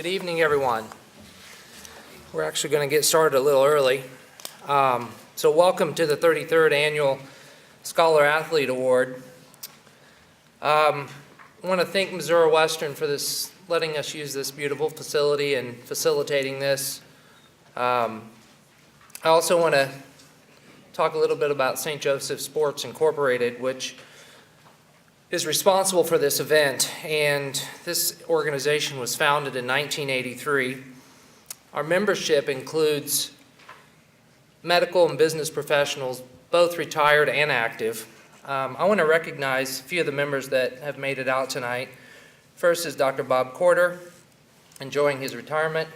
Good evening, everyone. We're actually going to get started a little early. So welcome to the 33rd Annual Scholar Athlete Award. I want to thank Missouri Western for letting us use this beautiful facility and facilitating this. I also want to talk a little bit about St. Joseph Sports Incorporated, which is responsible for this event, and this organization was founded in 1983. Our membership includes medical and business professionals, both retired and active. I want to recognize a few of the members that have made it out tonight. First is Dr. Bob Corder, enjoying his retirement.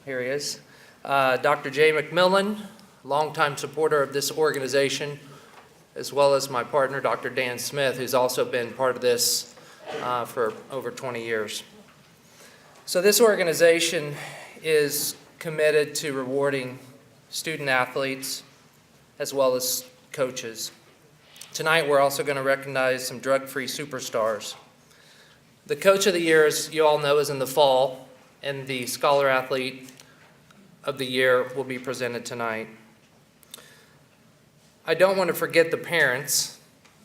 Here he is. Dr. Jay McMillan, longtime supporter of this organization, as well as my partner, Dr. Dan Smith, who's also been part of this for over 20 years. So this organization is committed to rewarding student athletes as well as coaches. Tonight we're also going to recognize some drug-free superstars. The Coach of the Year, as you all know, is in the fall, and the Scholar Athlete of the Year will be presented tonight. I don't want to forget the parents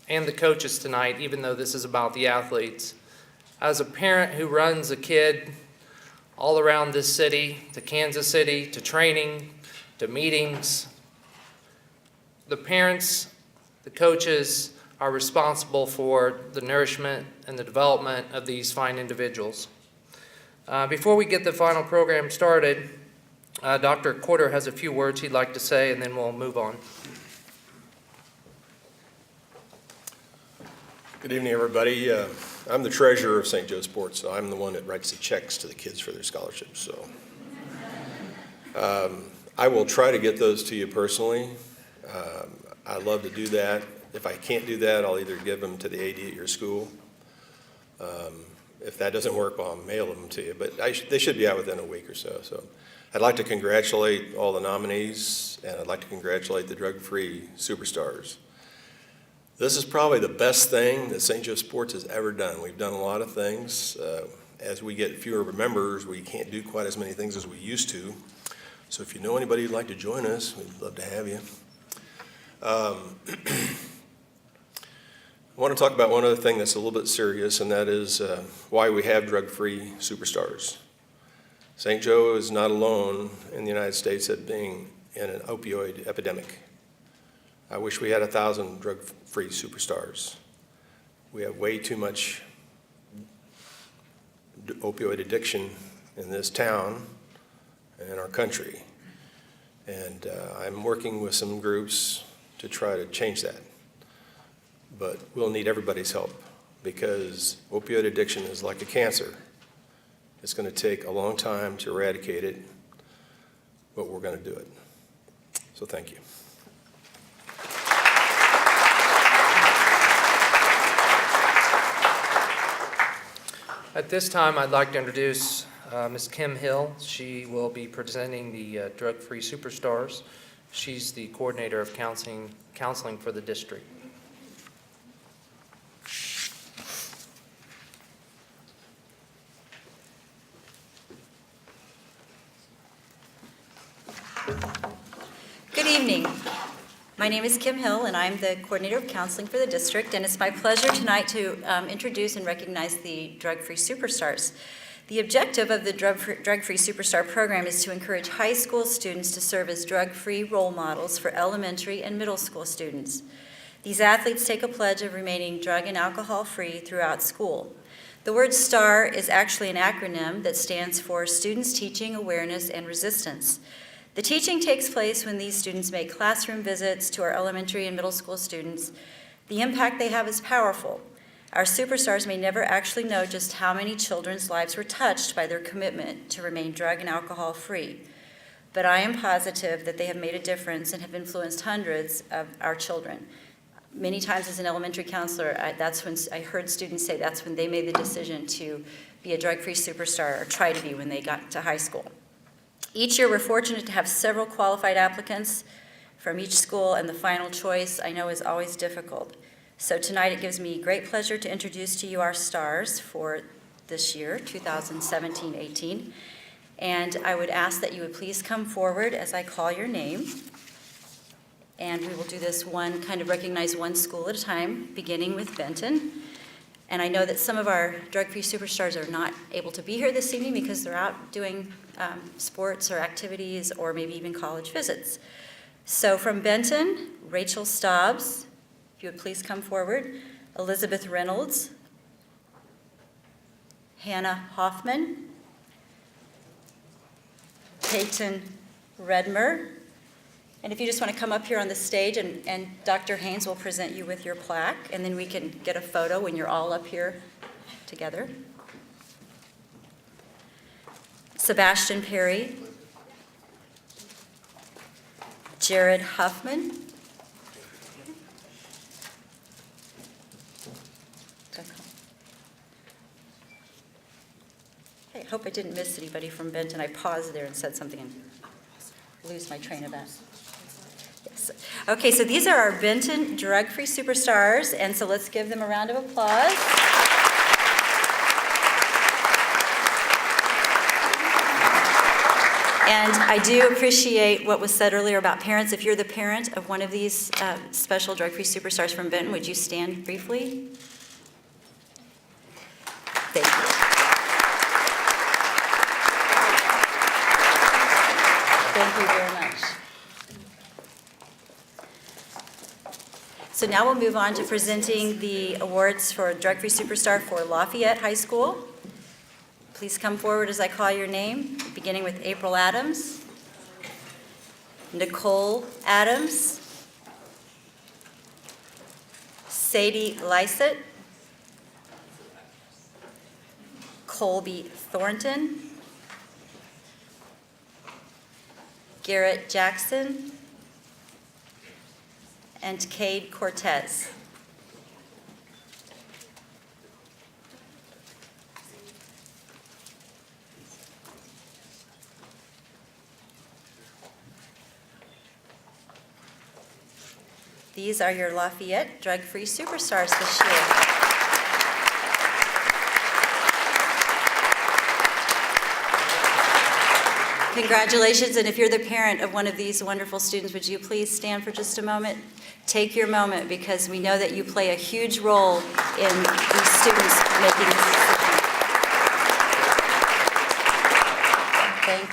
and the coaches tonight, even though this is about the athletes. As a parent who runs a kid all around this city, to Kansas City, to training, to meetings, the parents, the coaches are responsible for the nourishment and the development of these fine individuals. Before we get the final program started, Dr. Corder has a few words he'd like to say, and then we'll move on. Good evening, everybody. I'm the treasurer of St. Joe Sports, so I'm the one that writes the checks to the kids for their scholarships. So I will try to get those to you personally. I love to do that. If I can't do that, I'll either give them to the AD at your school. If that doesn't work, I'll mail them to you. But they should be out within a week or so. So I'd like to congratulate all the nominees, and I'd like to congratulate the drug-free superstars. This is probably the best thing that St. Joe Sports has ever done. We've done a lot of things. As we get fewer members, we can't do quite as many things as we used to. So if you know anybody who'd like to join us, we'd love to have you. I want to talk about one other thing that's a little bit serious, and that is why we have drug-free superstars. St. Joe is not alone in the United States at being in an opioid epidemic. I wish we had 1,000 drug-free superstars. We have way too much opioid addiction in this town and in our country. And I'm working with some groups to try to change that. But we'll need everybody's help, because opioid addiction is like a cancer. It's going to take a long time to eradicate it, but we're going to do it. So thank you. At this time, I'd like to introduce Ms. Kim Hill. She will be presenting the Drug-Free Superstars. She's the coordinator of counseling for the district. Good evening. My name is Kim Hill, and I'm the coordinator of counseling for the district, and it's my pleasure tonight to introduce and recognize the Drug-Free Superstars. The objective of the Drug-Free Superstar program is to encourage high school students to serve as drug-free role models for elementary and middle school students. These athletes take a pledge of remaining drug and alcohol-free throughout school. The word STAR is actually an acronym that stands for Students Teaching, Awareness, and Resistance. The teaching takes place when these students make classroom visits to our elementary and middle school students. The impact they have is powerful. Our superstars may never actually know just how many children's lives were touched by their commitment to remain drug and alcohol free. But I am positive that they have made a difference and have influenced hundreds of our children. Many times as an elementary counselor, that's when I heard students say that's when they made the decision to be a drug-free superstar, or try to be when they got to high school. Each year, we're fortunate to have several qualified applicants from each school, and the final choice, I know, is always difficult. So tonight, it gives me great pleasure to introduce to you our stars for this year, 2017-18. And I would ask that you would please come forward as I call your name. And we will do this recognize one school at a time, beginning with Benton. And I know that some of our drug-free superstars are not able to be here this evening because they're out doing sports or activities or maybe even college visits. So from Benton, Rachel Stobbs, if you would please come forward. Elizabeth Reynolds. Hannah Hoffman. Peyton Redmer. And if you just want to come up here on the stage, and Dr. Haynes will present you with your plaque, and then we can get a photo when you're all up here together. Sebastian Perry. Jared Huffman. I hope I didn't miss anybody from Benton. I paused there and said something and lose my train of thought. Yes. Okay, so these are our Benton drug-free superstars, and so let's give them a round of applause. And I do appreciate what was said earlier about parents. If you're the parent of one of these special drug-free superstars from Benton, would you stand briefly? Thank you. Thank you very much. So now we'll move on to presenting the awards for Drug-Free Superstar for Lafayette High School. Please come forward as I call your name, beginning with April Adams, Nicole Adams, Sadie Lysett, Colby Thornton, Garrett Jackson, and Cade Cortez. These are your Lafayette drug-free superstars this year. Congratulations, and if you're the parent of one of these wonderful students, would you please stand for just a moment? Take your moment, because we know that you play a huge role in these students making this decision. Thank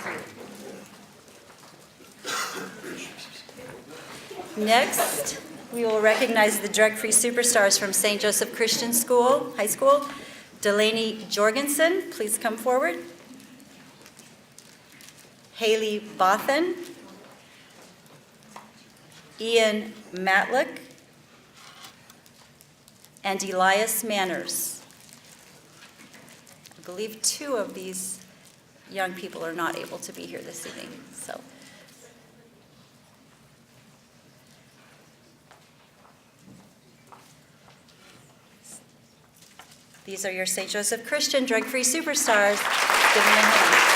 you. Next, we will recognize the drug-free superstars from St. Joseph Christian School, High School. Delaney Jorgensen, please come forward. Haley Bothan, Ian Matlick, and Elias Manners. I believe two of these young people are not able to be here this evening, so. These are your St. Joseph Christian drug-free superstars. Give them a hand.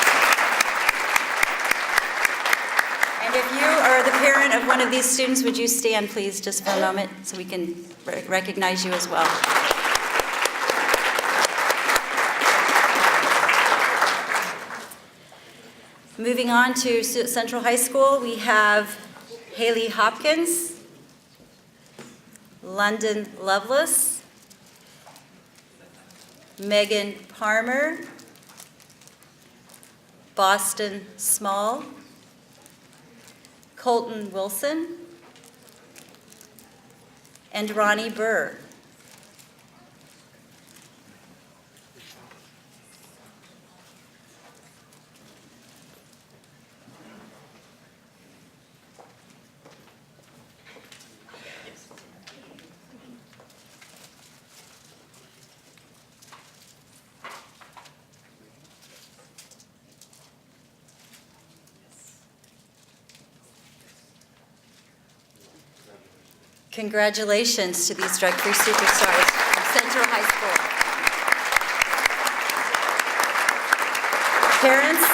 And if you are the parent of one of these students, would you stand, please, just for a moment, so we can recognize you as well. Moving on to Central High School, we have Haley Hopkins, London Lovelace, Megan Parmer, Boston Small, Colton Wilson, and Ronnie Burr. Congratulations to these drug-free superstars from Central High School. Parents,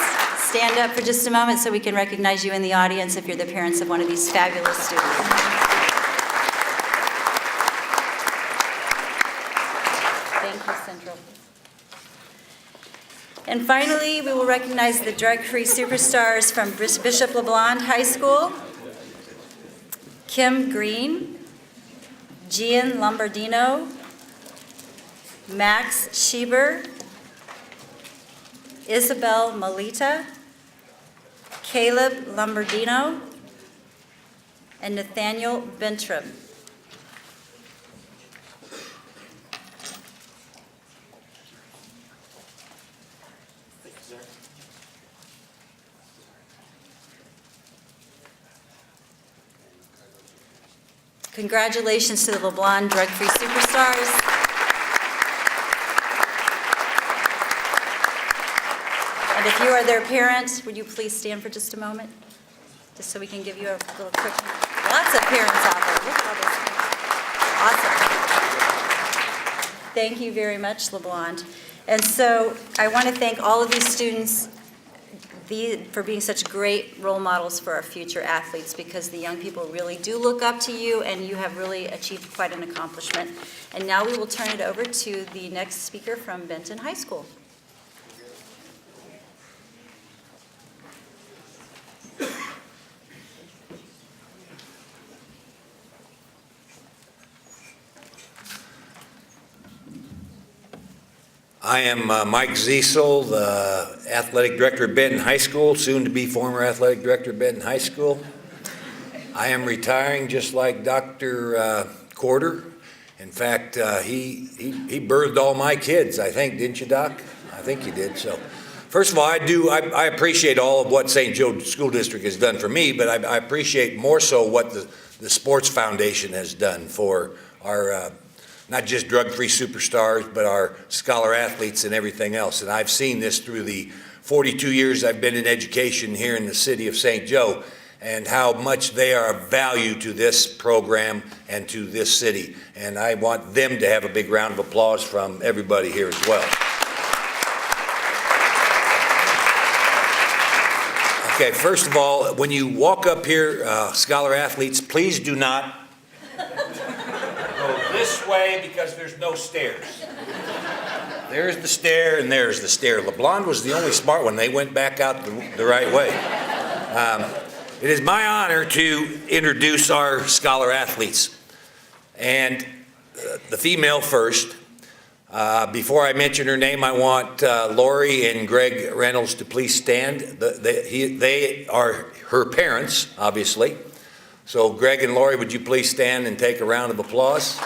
stand up for just a moment so we can recognize you in the audience if you're the parents of one of these fabulous students. Thank you, Central. And finally, we will recognize the drug-free superstars from Bishop LeBlond High School. Kim Green, Gian Lombardino, Max Schieber, Isabel Melita, Caleb Lombardino, and Nathaniel Bentrim. Congratulations to the LeBlond Drug-Free Superstars. And if you are their parents, would you please stand for just a moment? Just so we can give you a little quick, lots of parents out there. Look at all those parents. Awesome. Thank you very much, LeBlond. And so I want to thank all of these students for being such great role models for our future athletes, because the young people really do look up to you, and you have really achieved quite an accomplishment. And now we will turn it over to the next speaker from Benton High School. I am Mike Ziesel, the athletic director of Benton High School, soon to be former athletic director of Benton High School. I am retiring just like Dr. Corder. In fact, he birthed all my kids, I think, didn't you, Doc? I think you did. So, first of all, I appreciate all of what St. Joe School District has done for me, but I appreciate more so what the Sports Foundation has done for our not just drug-free superstars, but our scholar athletes and everything else. And I've seen this through the 42 years I've been in education here in the city of St. Joe, and how much they are of value to this program and to this city. And I want them to have a big round of applause from everybody here as well. Okay, first of all, when you walk up here, scholar athletes, please do not this way, because there's no stairs. There's the stair and there's the stair. LeBlond was the only smart one. They went back out the right way. It is my honor to introduce our scholar athletes. And the female first. Before I mention her name, I want Lori and Greg Reynolds to please stand. They are her parents, obviously. So Greg and Lori, would you please stand and take a round of applause?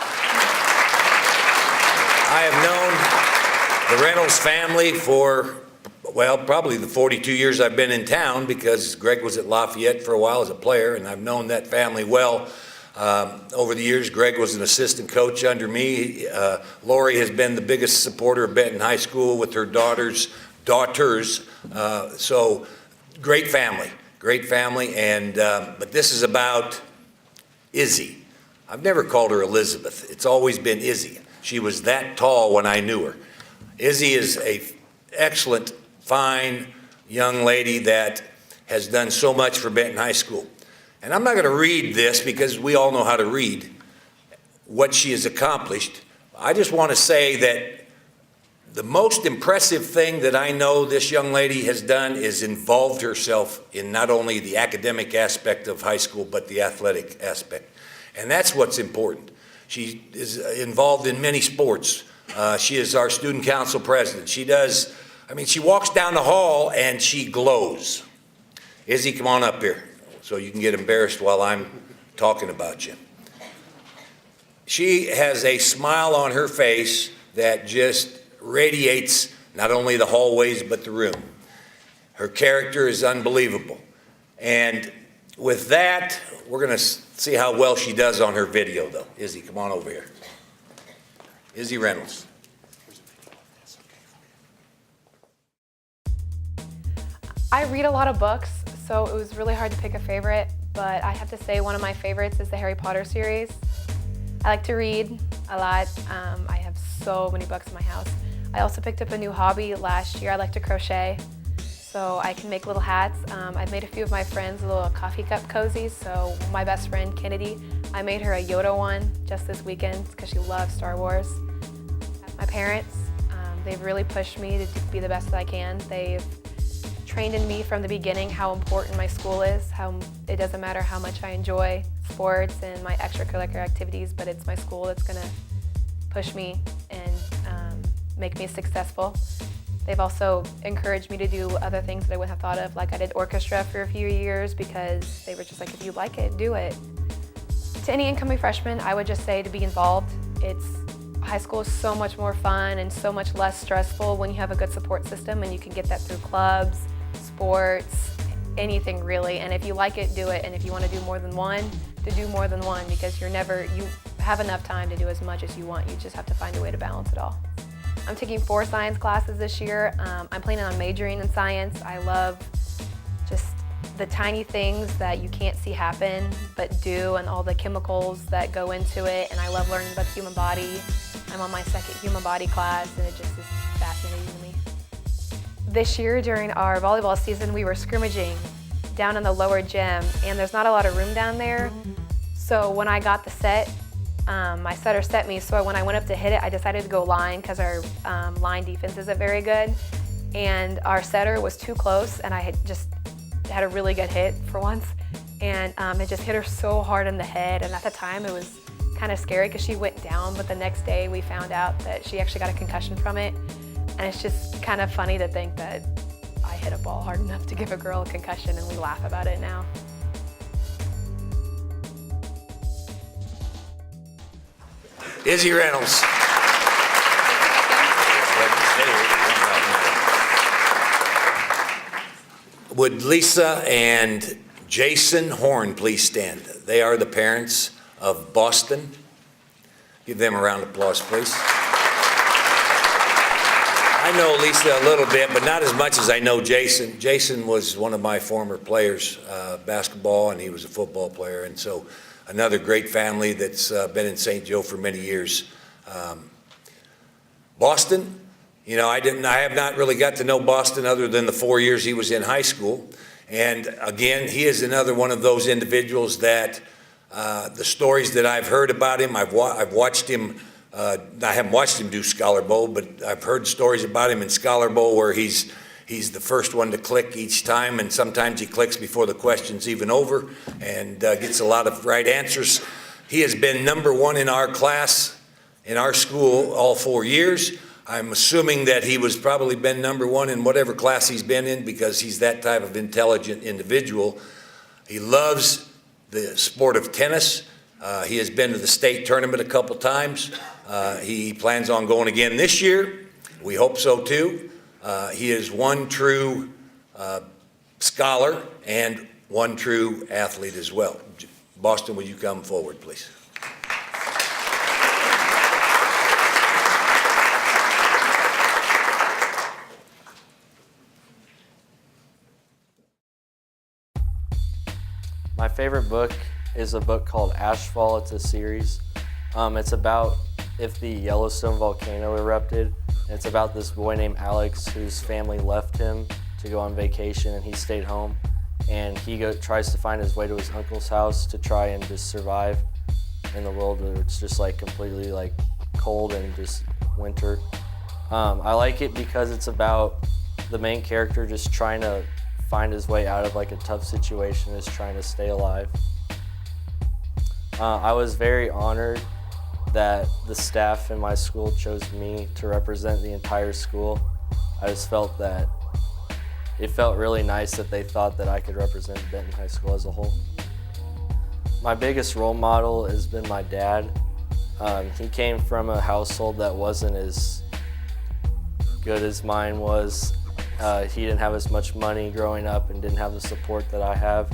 I have known the Reynolds family for, well, probably the 42 years I've been in town, because Greg was at Lafayette for a while as a player, and I've known that family well over the years. Greg was an assistant coach under me. Lori has been the biggest supporter of Benton High School with her daughters. So great family. Great family, and but this is about Izzy. I've never called her Elizabeth. It's always been Izzy. She was that tall when I knew her. Izzy is a excellent, fine young lady that has done so much for Benton High School. And I'm not going to read this, because we all know how to read what she has accomplished. I just want to say that the most impressive thing that I know this young lady has done is involved herself in not only the academic aspect of high school, but the athletic aspect. And that's what's important. She is involved in many sports. She is our student council president. She walks down the hall and she glows. Izzy, come on up here so you can get embarrassed while I'm talking about you. She has a smile on her face that just radiates not only the hallways but the room. Her character is unbelievable. And with that, we're going to see how well she does on her video, though. Izzy, come on over here. Izzy Reynolds. I read a lot of books, so it was really hard to pick a favorite, but I have to say one of my favorites is the Harry Potter series. I like to read a lot. I have so many books in my house. I also picked up a new hobby last year. I like to crochet, so I can make little hats. I've made a few of my friends little coffee cup cozies. So my best friend, Kennedy, I made her a Yoda one just this weekend because she loves Star Wars. My parents, They've really pushed me to be the best that I can. They've trained in me from the beginning how important my school is, how it doesn't matter how much I enjoy sports and my extracurricular activities, but it's my school that's going to push me and make me successful. They've also encouraged me to do other things that I wouldn't have thought of, like I did orchestra for a few years because they were just like, if you like it, do it. To any incoming freshman, I would just say to be involved. High school is so much more fun and so much less stressful when you have a good support system, and you can get that through clubs, sports, anything really. And if you like it, do it. And if you want to do more than one, to do more than one, because you have enough time to do as much as you want. You just have to find a way to balance it all. I'm taking 4 science classes this year. I'm planning on majoring in science. I love just the tiny things that you can't see happen but do, and all the chemicals that go into it. And I love learning about the human body. I'm on my 2nd human body class, and it just is fascinating to me. This year during our volleyball season, we were scrimmaging down in the lower gym, and there's not a lot of room down there. So when I got the set, my setter set me, so when I went up to hit it, I decided to go line because our line defense isn't very good. And our setter was too close, and I had a really good hit for once. And it just hit her so hard in the head, and at the time it was kind of scary because she went down, but the next day we found out that she actually got a concussion from it. And it's just kind of funny to think that I hit a ball hard enough to give a girl a concussion, and we laugh about it now. Izzy Reynolds. Would Lisa and Jason Horn please stand? They are the parents of Boston. Give them a round of applause, please. I know Lisa a little bit, but not as much as I know Jason. Jason was one of my former players, basketball, and he was a football player, and so another great family that's been in St. Joe for many years. Boston, I have not really got to know Boston other than the 4 years he was in high school. And again, he is another one of those individuals that the stories that I've heard about him, I've watched him. I haven't watched him do Scholar Bowl, but I've heard stories about him in Scholar Bowl where he's the first one to click each time, and sometimes he clicks before the question's even over and gets a lot of right answers. He has been number 1 in our class, in our school, all 4 years. I'm assuming that he was probably been number 1 in whatever class he's been in because he's that type of intelligent individual. He loves the sport of tennis. He has been to the state tournament a couple times. He plans on going again this year. We hope so too. He is one true scholar and one true athlete as well. Boston, will you come forward, please? My favorite book is a book called Ashfall. It's a series. It's about if the Yellowstone volcano erupted. It's about this boy named Alex whose family left him to go on vacation, and he stayed home. And he tries to find his way to his uncle's house to try and just survive in the world where it's just like completely like cold and just winter. I like it because it's about the main character just trying to find his way out of like a tough situation, is trying to stay alive. I was very honored that the staff in my school chose me to represent the entire school. I just felt that it felt really nice that they thought that I could represent Benton High School as a whole. My biggest role model has been my dad. He came from a household that wasn't as good as mine was. He didn't have as much money growing up and didn't have the support that I have.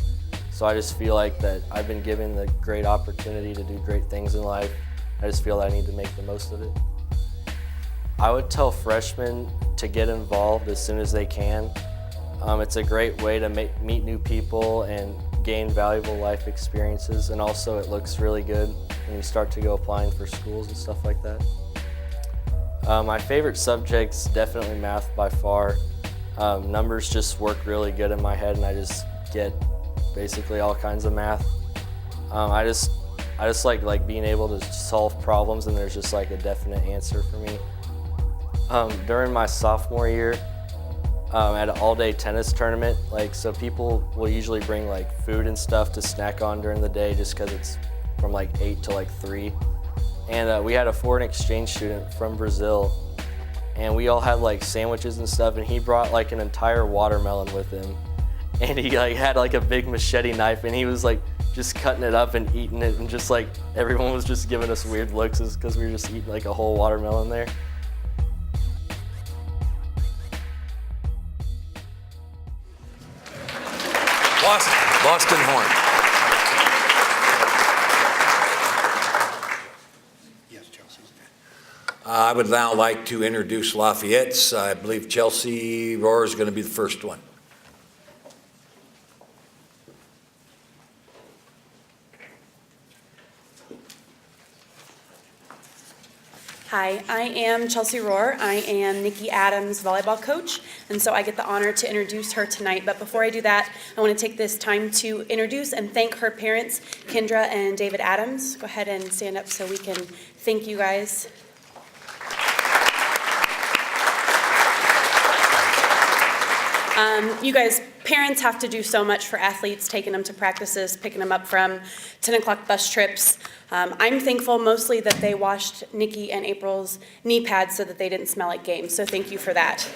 So I just feel like that I've been given the great opportunity to do great things in life. I just feel that I need to make the most of it. I would tell freshmen to get involved as soon as they can. It's a great way to meet new people and gain valuable life experiences, and also it looks really good when you start to go applying for schools and stuff like that. My favorite subject's definitely math by far. Numbers just work really good in my head, and I just get basically all kinds of math. I just like being able to solve problems and there's just like a definite answer for me. During my sophomore year, at an all-day tennis tournament, so people will usually bring food and stuff to snack on during the day just because it's from 8 to 3. And we had a foreign exchange student from Brazil, and we all had sandwiches and stuff, and he brought an entire watermelon with him. And he had a big machete knife, and he was just cutting it up and eating it, and just everyone was just giving us weird looks because we were just eating a whole watermelon there. Boston Horn. Yes, Chelsea's. I would now like to introduce Lafayette's. I believe Chelsea Rohr is going to be the first one. Hi, I am Chelsea Rohr. I am Nikki Adams' volleyball coach, and so I get the honor to introduce her tonight. But before I do that, I want to take this time to introduce and thank her parents, Kendra and David Adams. Go ahead and stand up so we can thank you guys. You guys, parents have to do so much for athletes, taking them to practices, picking them up from 10 o'clock bus trips. I'm thankful mostly that they washed Nikki and April's knee pads so that they didn't smell like games, so thank you for that.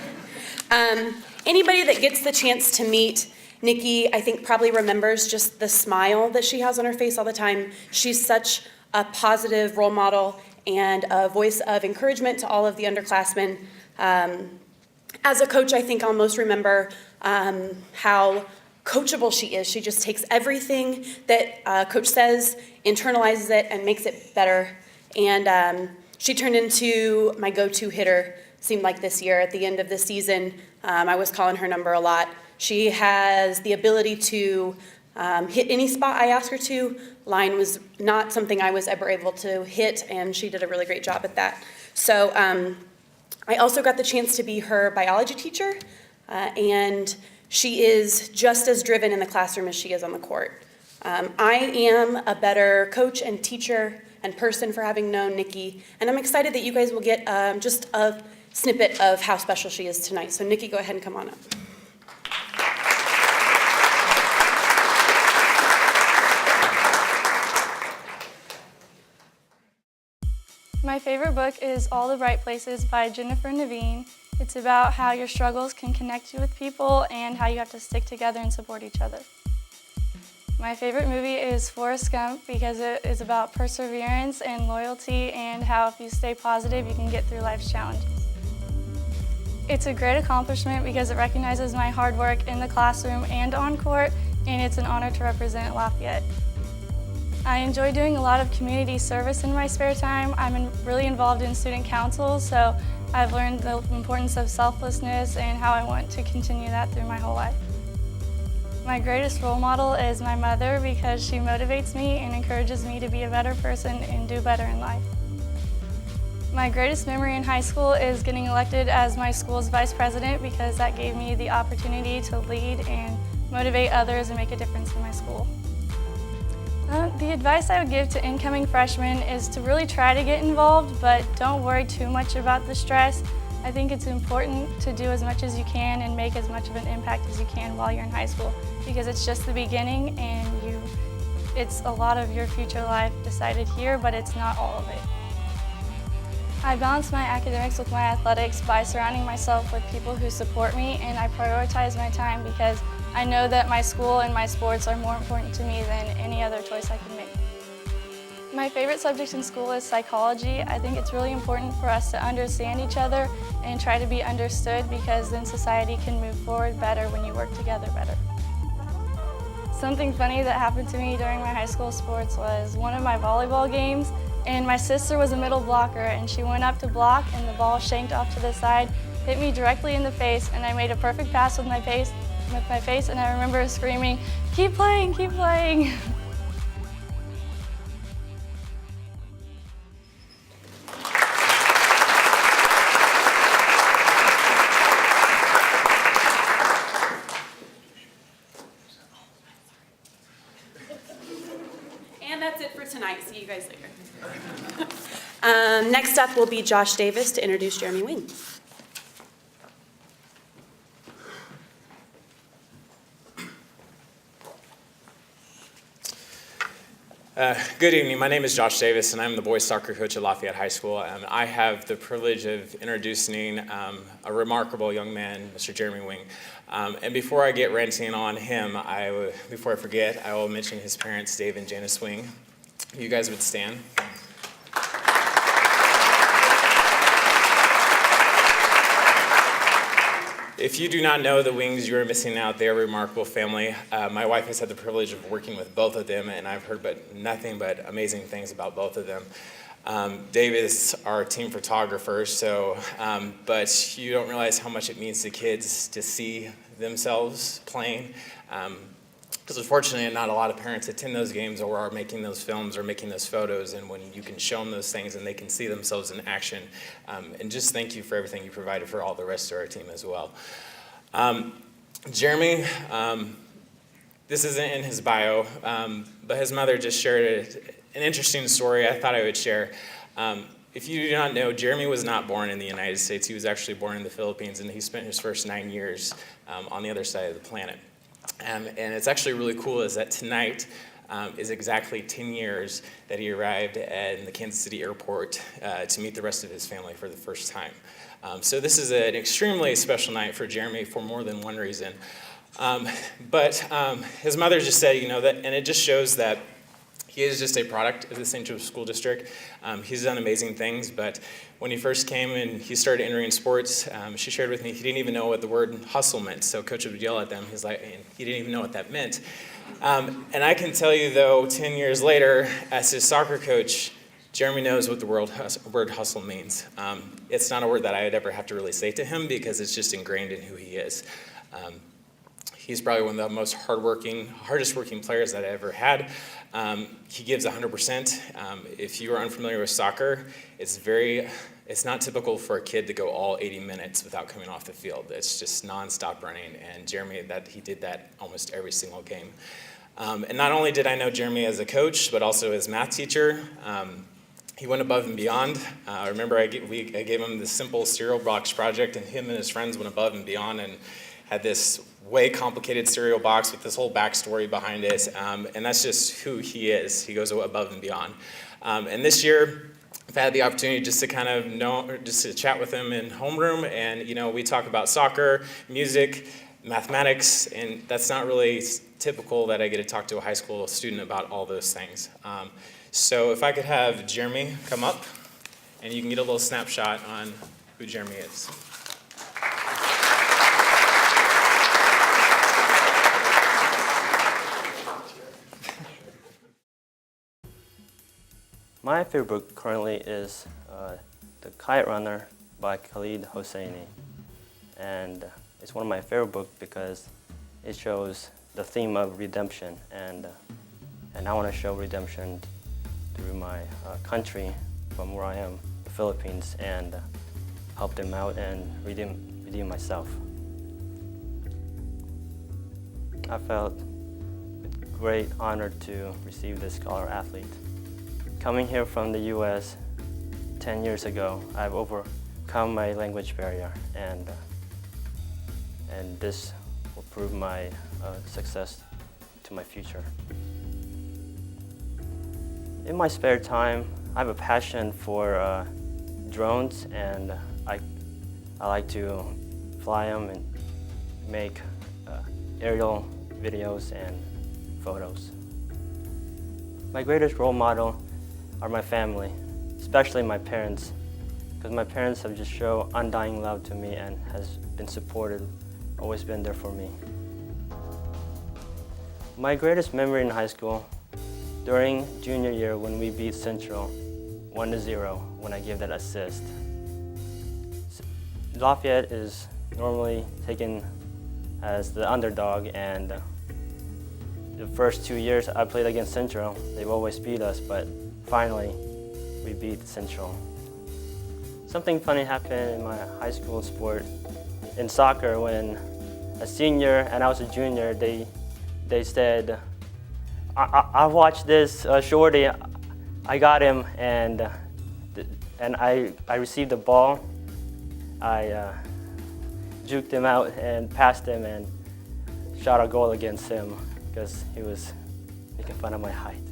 Anybody that gets the chance to meet Nikki, I think probably remembers just the smile that she has on her face all the time. She's such a positive role model and a voice of encouragement to all of the underclassmen. As a coach, I think I'll most remember how coachable she is. She just takes everything that coach says, internalizes it, and makes it better. And she turned into my go-to hitter, seemed like this year. At the end of the season, I was calling her number a lot. She has the ability to hit any spot I ask her to. Line was not something I was ever able to hit, and she did a really great job at that. So I also got the chance to be her biology teacher, and she is just as driven in the classroom as she is on the court. I am a better coach and teacher and person for having known Nikki, and I'm excited that you guys will get just a snippet of how special she is tonight. So Nikki, go ahead and come on up. My favorite book is All the Bright Places by Jennifer Naveen. It's about how your struggles can connect you with people and how you have to stick together and support each other. My favorite movie is Forrest Gump because it is about perseverance and loyalty and how if you stay positive, you can get through life's challenges. It's a great accomplishment because it recognizes my hard work in the classroom and on court, and it's an honor to represent Lafayette. I enjoy doing a lot of community service in my spare time. I'm really involved in student council, so I've learned the importance of selflessness and how I want to continue that through my whole life. My greatest role model is my mother because she motivates me and encourages me to be a better person and do better in life. My greatest memory in high school is getting elected as my school's vice president because that gave me the opportunity to lead and motivate others and make a difference in my school. The advice I would give to incoming freshmen is to really try to get involved, but don't worry too much about the stress. I think it's important to do as much as you can and make as much of an impact as you can while you're in high school because it's just the beginning and it's a lot of your future life decided here, but it's not all of it. I balance my academics with my athletics by surrounding myself with people who support me, and I prioritize my time because I know that my school and my sports are more important to me than any other choice I can make. My favorite subject in school is psychology. I think it's really important for us to understand each other and try to be understood because then society can move forward better when you work together better. Something funny that happened to me during my high school sports was one of my volleyball games, and my sister was a middle blocker, and she went up to block, and the ball shanked off to the side, hit me directly in the face, and I made a perfect pass with my face, and I remember screaming, "Keep playing, keep playing." And that's it for tonight. See you guys later. Next up will be Josh Davis to introduce Jeremy Wing. Good evening. My name is Josh Davis, and I'm the boys soccer coach at Lafayette High School. I have the privilege of introducing a remarkable young man, Mr. Jeremy Wing. And before I get ranting on him, before I forget, I will mention his parents, Dave and Janice Wing. You guys would stand. If you do not know the Wings, you are missing out. They are a remarkable family. My wife has had the privilege of working with both of them, and I've heard nothing but amazing things about both of them. Dave is our team photographer, but you don't realize how much it means to kids to see themselves playing. Because unfortunately, not a lot of parents attend those games or are making those films or making those photos, and when you can show them those things and they can see themselves in action. And just thank you for everything you provided for all the rest of our team as well. Jeremy, this isn't in his bio, but his mother just shared an interesting story I thought I would share. If you do not know, Jeremy was not born in the United States. He was actually born in the Philippines, and he spent his first 9 years on the other side of the planet. And it's actually really cool is that tonight is exactly 10 years that he arrived at the Kansas City airport to meet the rest of his family for the first time. So this is an extremely special night for Jeremy for more than one reason. But his mother just said, that, and it just shows that he is just a product of the St. Joseph School District. He's done amazing things, but when he first came and he started entering sports, she shared with me he didn't even know what the word hustle meant. So coach would yell at them. He's like, and he didn't even know what that meant. And I can tell you, though, 10 years later, as his soccer coach, Jeremy knows what the word hustle means. It's not a word that I would ever have to really say to him because it's just ingrained in who he is. He's probably one of the most hardest working players that I ever had. He gives 100%. If you are unfamiliar with soccer, it's not typical for a kid to go all 80 minutes without coming off the field. It's just nonstop running, and Jeremy, he did that almost every single game. And not only did I know Jeremy as a coach, but also as math teacher. He went above and beyond. I remember I gave him this simple cereal box project, and him and his friends went above and beyond and had this way complicated cereal box with this whole backstory behind it, and that's just who he is. He goes above and beyond. And this year, I've had the opportunity just to chat with him in homeroom, and we talk about soccer, music, mathematics, and that's not really typical that I get to talk to a high school student about all those things. So if I could have Jeremy come up, and you can get a little snapshot on who Jeremy is. My favorite book currently is The Kite Runner by Khalid Hosseini. And it's one of my favorite books because it shows the theme of redemption. And I want to show redemption through my country from where I am, the Philippines, and help them out and redeem myself. I felt a great honor to receive this Scholar Athlete. Coming here from the U.S. 10 years ago, I've overcome my language barrier, and this will prove my success to my future. In my spare time, I have a passion for drones, and I like to fly them and make aerial videos and photos. My greatest role model are my family, especially my parents, because my parents have just shown undying love to me and has been supportive, always been there for me. My greatest memory in high school, during junior year when we beat Central 1-0 when I gave that assist. Lafayette is normally taken as the underdog, and the first 2 years I played against Central, they've always beat us, but finally, we beat Central. Something funny happened in my high school sport. In soccer, when a senior and I was a junior, they said, I watched this shorty, I got him, and I received the ball. I juked him out and passed him and shot a goal against him because he was making fun of my height.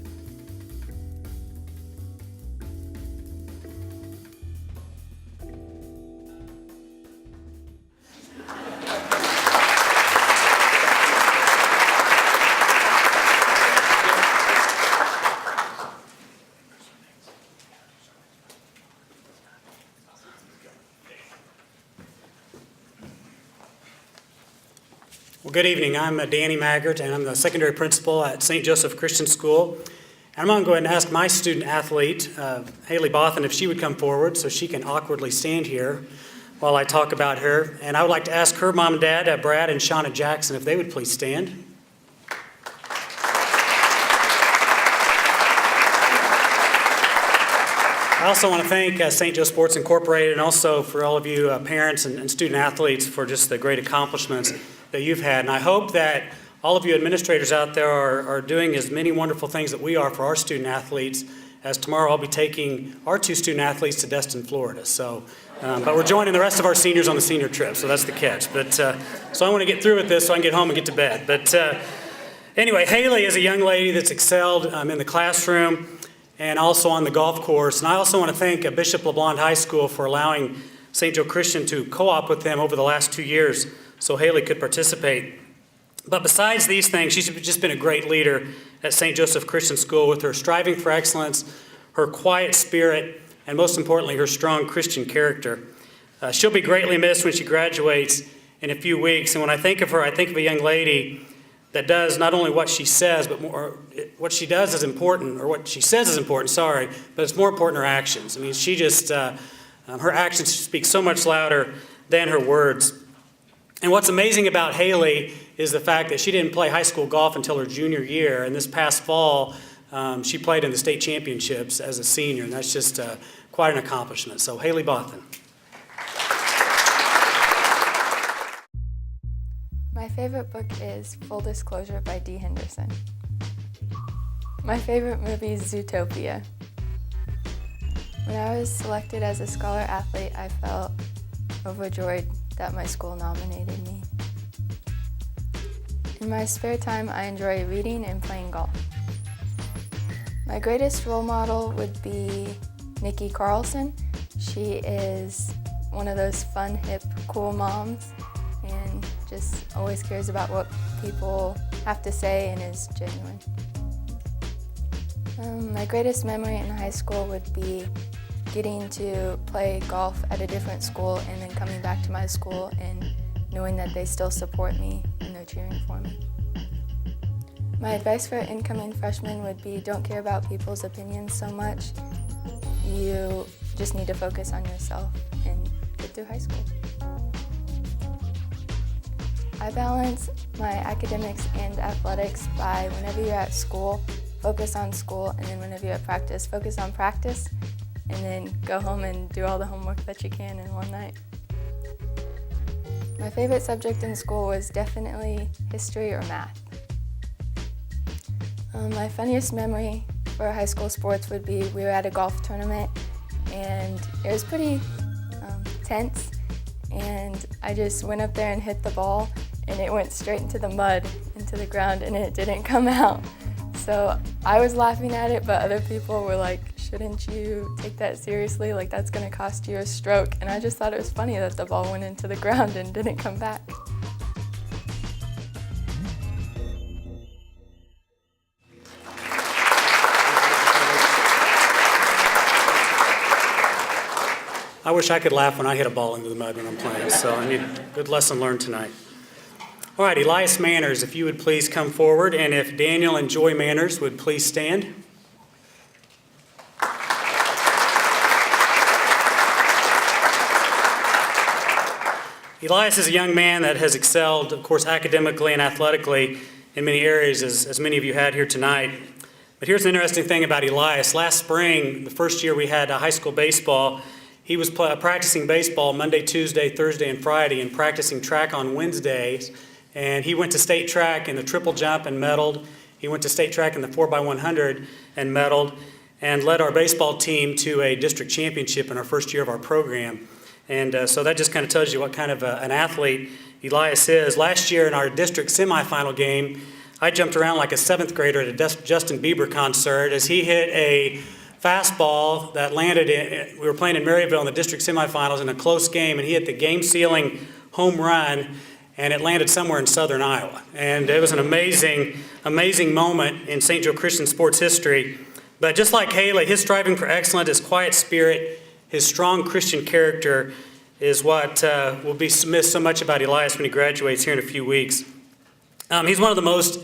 Well, good evening. I'm Danny Maggart, and I'm the secondary principal at St. Joseph Christian School. And I'm going to go ahead and ask my student athlete, Haley Bothan, if she would come forward so she can awkwardly stand here while I talk about her. And I would like to ask her mom and dad, Brad and Shauna Jackson, if they would please stand. I also want to thank St. Joe Sports Incorporated and also for all of you parents and student athletes for just the great accomplishments that you've had. And I hope that all of you administrators out there are doing as many wonderful things that we are for our student athletes, as tomorrow I'll be taking our 2 student athletes to Destin, Florida. So, but we're joining the rest of our seniors on the senior trip, so that's the catch. But so I want to get through with this so I can get home and get to bed. But anyway, Haley is a young lady that's excelled in the classroom and also on the golf course. And I also want to thank Bishop LeBlond High School for allowing St. Joe Christian to co-op with them over the last 2 years so Haley could participate. But besides these things, she's just been a great leader at St. Joseph Christian School with her striving for excellence, her quiet spirit, and most importantly, her strong Christian character. She'll be greatly missed when she graduates in a few weeks. And when I think of her, I think of a young lady that does not only what she says, but more, what she does is important, or what she says is important, but it's more important her actions. I mean, she just, her actions speak so much louder than her words. And what's amazing about Haley is the fact that she didn't play high school golf until her junior year, and this past fall, she played in the state championships as a senior, and that's just quite an accomplishment. So, Haley Bothan. My favorite book is Full Disclosure by Dee Henderson. My favorite movie is Zootopia. When I was selected as a Scholar Athlete, I felt overjoyed that my school nominated me. In my spare time, I enjoy reading and playing golf. My greatest role model would be Nikki Carlson. She is one of those fun, hip, cool moms and just always cares about what people have to say and is genuine. My greatest memory in high school would be getting to play golf at a different school and then coming back to my school and knowing that they still support me and they're cheering for me. My advice for incoming freshmen would be don't care about people's opinions so much. You just need to focus on yourself and get through high school. I balance my academics and athletics by whenever you're at school, focus on school, and then whenever you're at practice, focus on practice, and then go home and do all the homework that you can in one night. My favorite subject in school was definitely history or math. My funniest memory for high school sports would be we were at a golf tournament and it was pretty tense, and I just went up there and hit the ball and it went straight into the mud, into the ground, and it didn't come out. So I was laughing at it, but other people were like, shouldn't you take that seriously? Like, that's gonna cost you a stroke. And I just thought it was funny that the ball went into the ground and didn't come back. I wish I could laugh when I hit a ball into the mud when I'm playing, so I mean, good lesson learned tonight. All right, Elias Manners, if you would please come forward, and if Daniel and Joy Manners would please stand. Elias is a young man that has excelled, of course, academically and athletically in many areas, as many of you had here tonight. But here's an interesting thing about Elias. Last spring, the first year we had high school baseball, he was practicing baseball Monday, Tuesday, Thursday, and Friday, and practicing track on Wednesdays. And he went to state track in the triple jump and medaled. He went to state track in the 4x100 and medaled, and led our baseball team to a district championship in our first year of our program. And so that just kind of tells you what kind of an athlete Elias is. Last year in our district semifinal game, I jumped around like a 7th grader at a Justin Bieber concert as he hit a fastball that landed in, we were playing in Maryville in the district semifinals in a close game, and he hit the game-sealing home run, and it landed somewhere in southern Iowa. And it was an amazing, amazing moment in St. Joe Christian sports history. But just like Haley, his striving for excellence, his quiet spirit, his strong Christian character is what will be missed so much about Elias when he graduates here in a few weeks. He's one of the most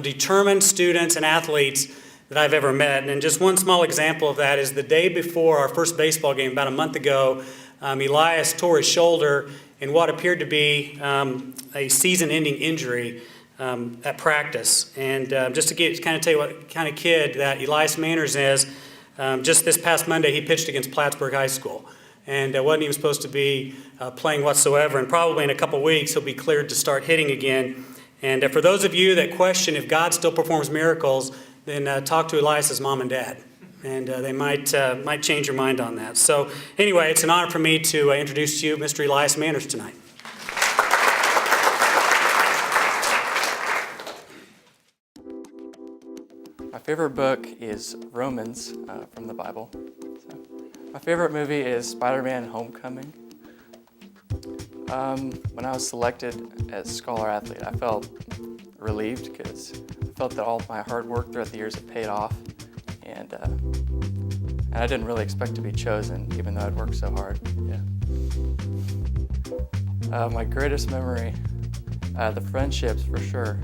determined students and athletes that I've ever met. And just one small example of that is the day before our first baseball game, about a month ago, Elias tore his shoulder in what appeared to be a season-ending injury at practice. And just to kind of tell you what kind of kid that Elias Manners is, just this past Monday he pitched against Plattsburgh High School. And wasn't even supposed to be playing whatsoever. And probably in a couple weeks he'll be cleared to start hitting again. And for those of you that question if God still performs miracles, then talk to Elias's mom and dad. And they might change your mind on that. So anyway, it's an honor for me to introduce to you Mr. Elias Manners tonight. My favorite book is Romans from the Bible. So, my favorite movie is Spider-Man: Homecoming. When I was selected as Scholar Athlete, I felt relieved because I felt that all of my hard work throughout the years had paid off, and I didn't really expect to be chosen, even though I'd worked so hard. Yeah. My greatest memory, the friendships for sure.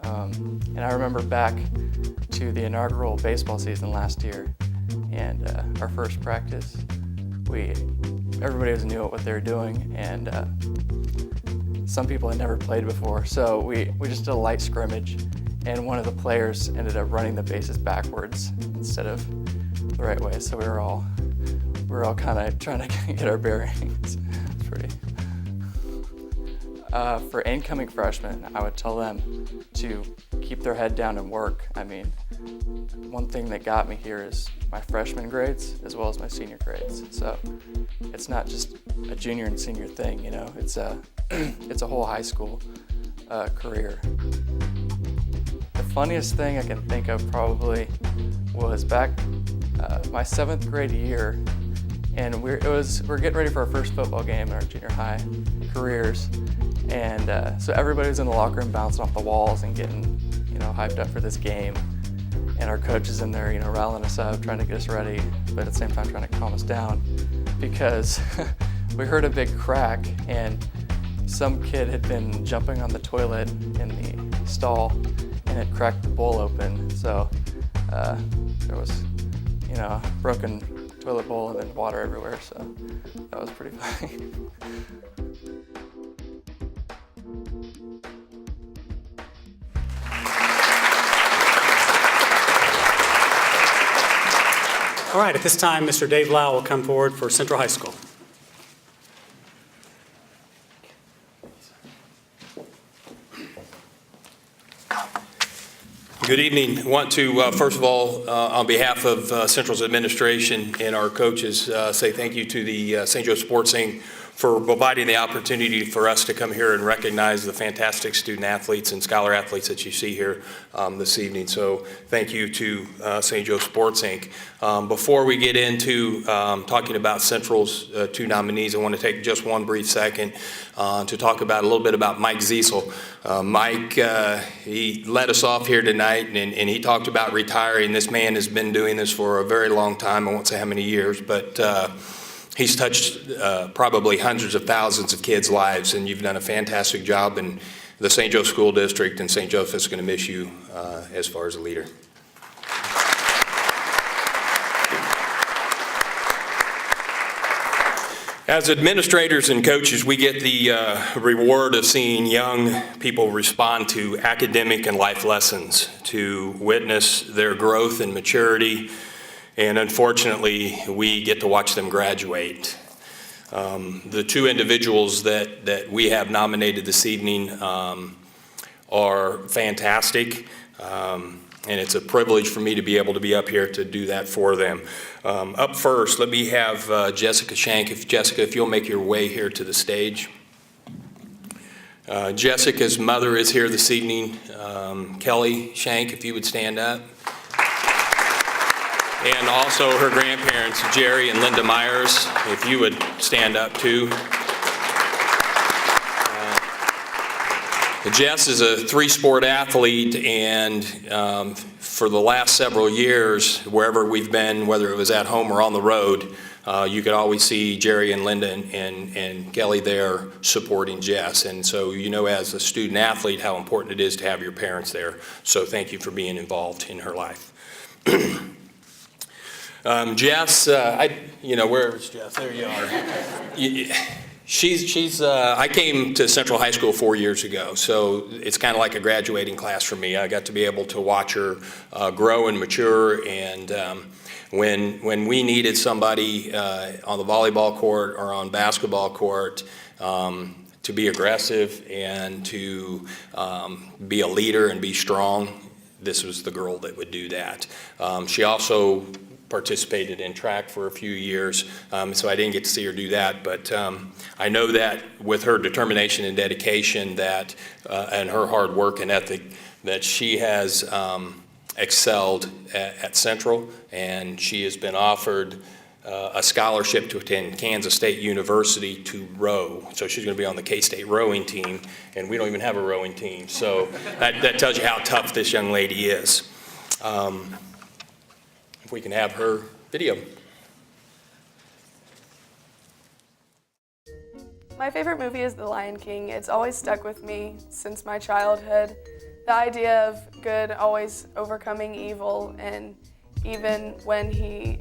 And I remember back to the inaugural baseball season last year, and our first practice, everybody was new at what they were doing, and some people had never played before, so we just did a light scrimmage, and one of the players ended up running the bases backwards instead of the right way, so we were all kind of trying to get our bearings. It's pretty. For incoming freshmen, I would tell them to keep their head down and work. I mean, one thing that got me here is my freshman grades as well as my senior grades. So it's not just a junior and senior thing, you know, it's a whole high school career. The funniest thing I can think of probably was back my 7th grade year, and we're getting ready for our first football game in our junior high careers, and so everybody was in the locker room bouncing off the walls and getting, you know, hyped up for this game, and our coach is in there, you know, riling us up, trying to get us ready, but at the same time trying to calm us down, because we heard a big crack, and some kid had been jumping on the toilet in the stall and had cracked the bowl open, so there was, you know, a broken toilet bowl and then water everywhere, so that was pretty funny. All right, at this time, Mr. Dave Lau will come forward for Central High School. Good evening. I want to, first of all, on behalf of Central's administration and our coaches, say thank you to the St. Joe Sports Inc. for providing the opportunity for us to come here and recognize the fantastic student athletes and scholar athletes that you see here this evening. So thank you to St. Joe Sports Inc. Before we get into talking about Central's 2 nominees, I want to take just one brief second to talk about a little bit about Mike Ziesel. Mike, he led us off here tonight, and he talked about retiring. This man has been doing this for a very long time. I won't say how many years, but he's touched probably hundreds of thousands of kids' lives, and you've done a fantastic job in the St. Joe School District, and St. Joseph is going to miss you as far as a leader. As administrators and coaches, we get the reward of seeing young people respond to academic and life lessons, to witness their growth and maturity, and unfortunately, we get to watch them graduate. The 2 individuals that we have nominated this evening are fantastic, and it's a privilege for me to be able to be up here to do that for them. Up first, let me have Jessica Shank. Jessica, if you'll make your way here to the stage. Jessica's mother is here this evening. Kelly Shank, if you would stand up. And also her grandparents, Jerry and Linda Myers, if you would stand up too. Jess is a 3-sport athlete, and for the last several years, wherever we've been, whether it was at home or on the road, you could always see Jerry and Linda and Kelly there supporting Jess. And so you know, as a student athlete, how important it is to have your parents there. So thank you for being involved in her life. Jess, where is Jess? There you are. I came to Central High School 4 years ago, so it's kind of like a graduating class for me. I got to be able to watch her grow and mature, and when we needed somebody on the volleyball court or on basketball court to be aggressive and to be a leader and be strong, this was the girl that would do that. She also participated in track for a few years, so I didn't get to see her do that, but I know that with her determination and dedication that, and her hard work and ethic, that she has excelled at Central, and she has been offered a scholarship to attend Kansas State University to row. So she's going to be on the K-State rowing team, and we don't even have a rowing team, so that tells you how tough this young lady is. If we can have her video. My favorite movie is The Lion King. It's always stuck with me since my childhood. The idea of good always overcoming evil, and even when he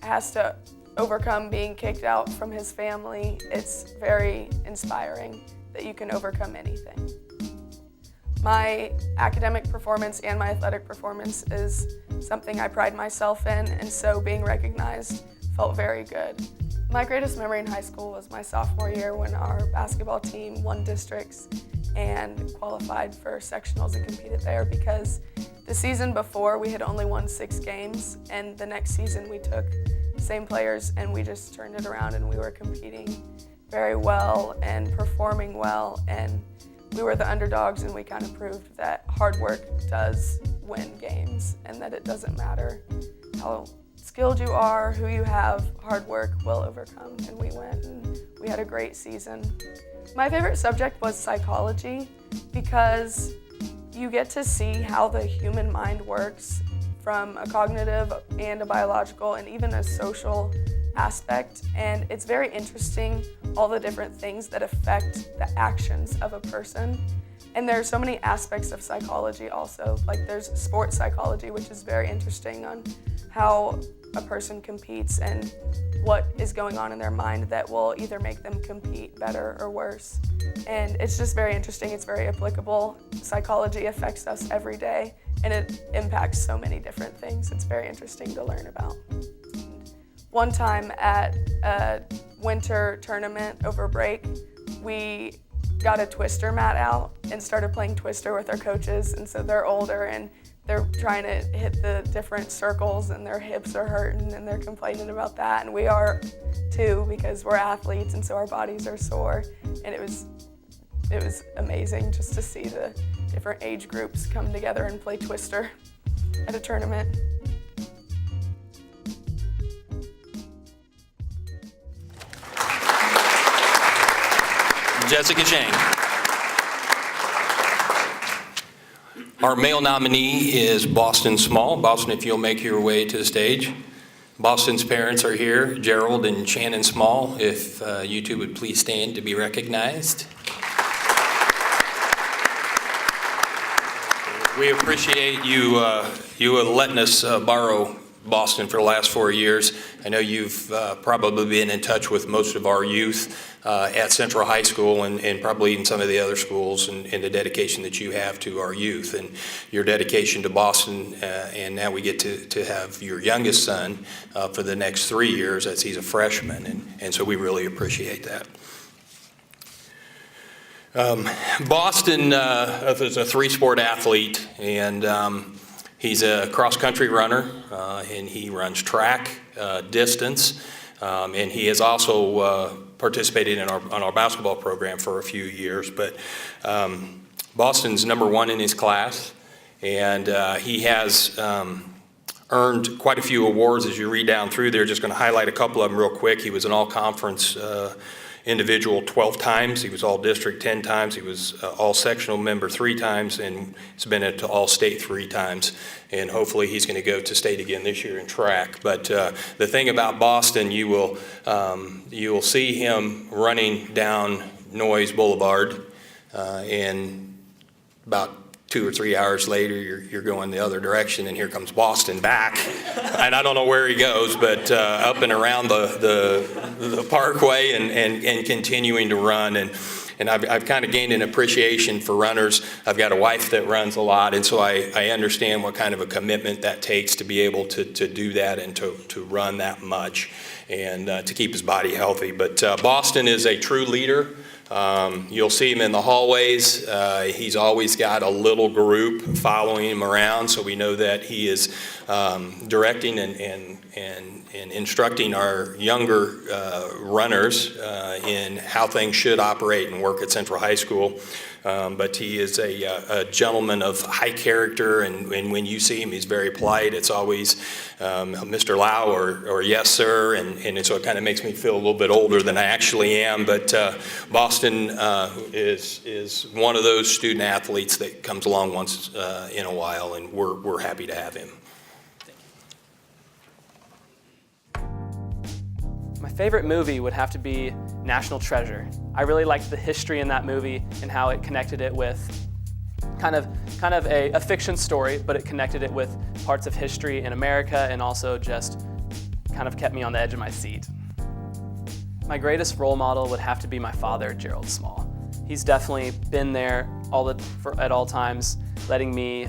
has to overcome being kicked out from his family, it's very inspiring that you can overcome anything. My academic performance and my athletic performance is something I pride myself in, and so being recognized felt very good. My greatest memory in high school was my sophomore year when our basketball team won districts and qualified for sectionals and competed there, because the season before we had only won 6 games, and the next season we took the same players and we just turned it around, and we were competing very well and performing well, and we were the underdogs, and we kind of proved that hard work does win games and that it doesn't matter how skilled you are, who you have, hard work will overcome, and we went, and we had a great season. My favorite subject was psychology, because you get to see how the human mind works from a cognitive and a biological and even a social aspect, and it's very interesting, all the different things that affect the actions of a person. And there are so many aspects of psychology also, like there's sports psychology, which is very interesting on how a person competes and what is going on in their mind that will either make them compete better or worse. And it's just very interesting, it's very applicable. Psychology affects us every day, and it impacts so many different things. It's very interesting to learn about. One time at a winter tournament over break, we got a twister mat out and started playing twister with our coaches, and so they're older and they're trying to hit the different circles and their hips are hurting and they're complaining about that, and we are too, because we're athletes and so our bodies are sore, and it was amazing just to see the different age groups come together and play twister at a tournament. Jessica Shane. Our male nominee is Boston Small. Boston, if you'll make your way to the stage. Boston's parents are here, Gerald and Shannon Small. If you two would please stand to be recognized. We appreciate you letting us borrow Boston for the last 4 years. I know you've probably been in touch with most of our youth at Central High School and probably in some of the other schools, and the dedication that you have to our youth and your dedication to Boston, and now we get to have your youngest son for the next 3 years as he's a freshman, and so we really appreciate that. Boston is a 3-sport athlete, and he's a cross-country runner, and he runs track, distance, and he has also participated in our basketball program for a few years. But Boston's number 1 in his class, and he has earned quite a few awards as you read down through there. Just going to highlight a couple of them real quick. He was an all-conference individual 12 times. He was all-district 10 times. He was all-sectional member 3 times, and he's been at all-state 3 times. And hopefully he's going to go to state again this year in track. But the thing about Boston, you will see him running down Noyes Boulevard, and about 2 or 3 hours later, you're going the other direction, and here comes Boston back. And I don't know where he goes, but up and around the parkway and continuing to run. And I've kind of gained an appreciation for runners. I've got a wife that runs a lot, and so I understand what kind of a commitment that takes to be able to do that and to run that much and to keep his body healthy. But Boston is a true leader. You'll see him in the hallways. He's always got a little group following him around, so we know that he is directing and instructing our younger runners in how things should operate and work at Central High School. But he is a gentleman of high character, and when you see him, he's very polite. It's always Mr. Lau or yes, sir, and so it kind of makes me feel a little bit older than I actually am. But Boston is one of those student athletes that comes along once in a while, and we're happy to have him. My favorite movie would have to be National Treasure. I really liked the history in that movie and how it connected it with kind of a fiction story, but it connected it with parts of history in America and also just kind of kept me on the edge of my seat. My greatest role model would have to be my father, Gerald Small. He's definitely been there at all times, leading me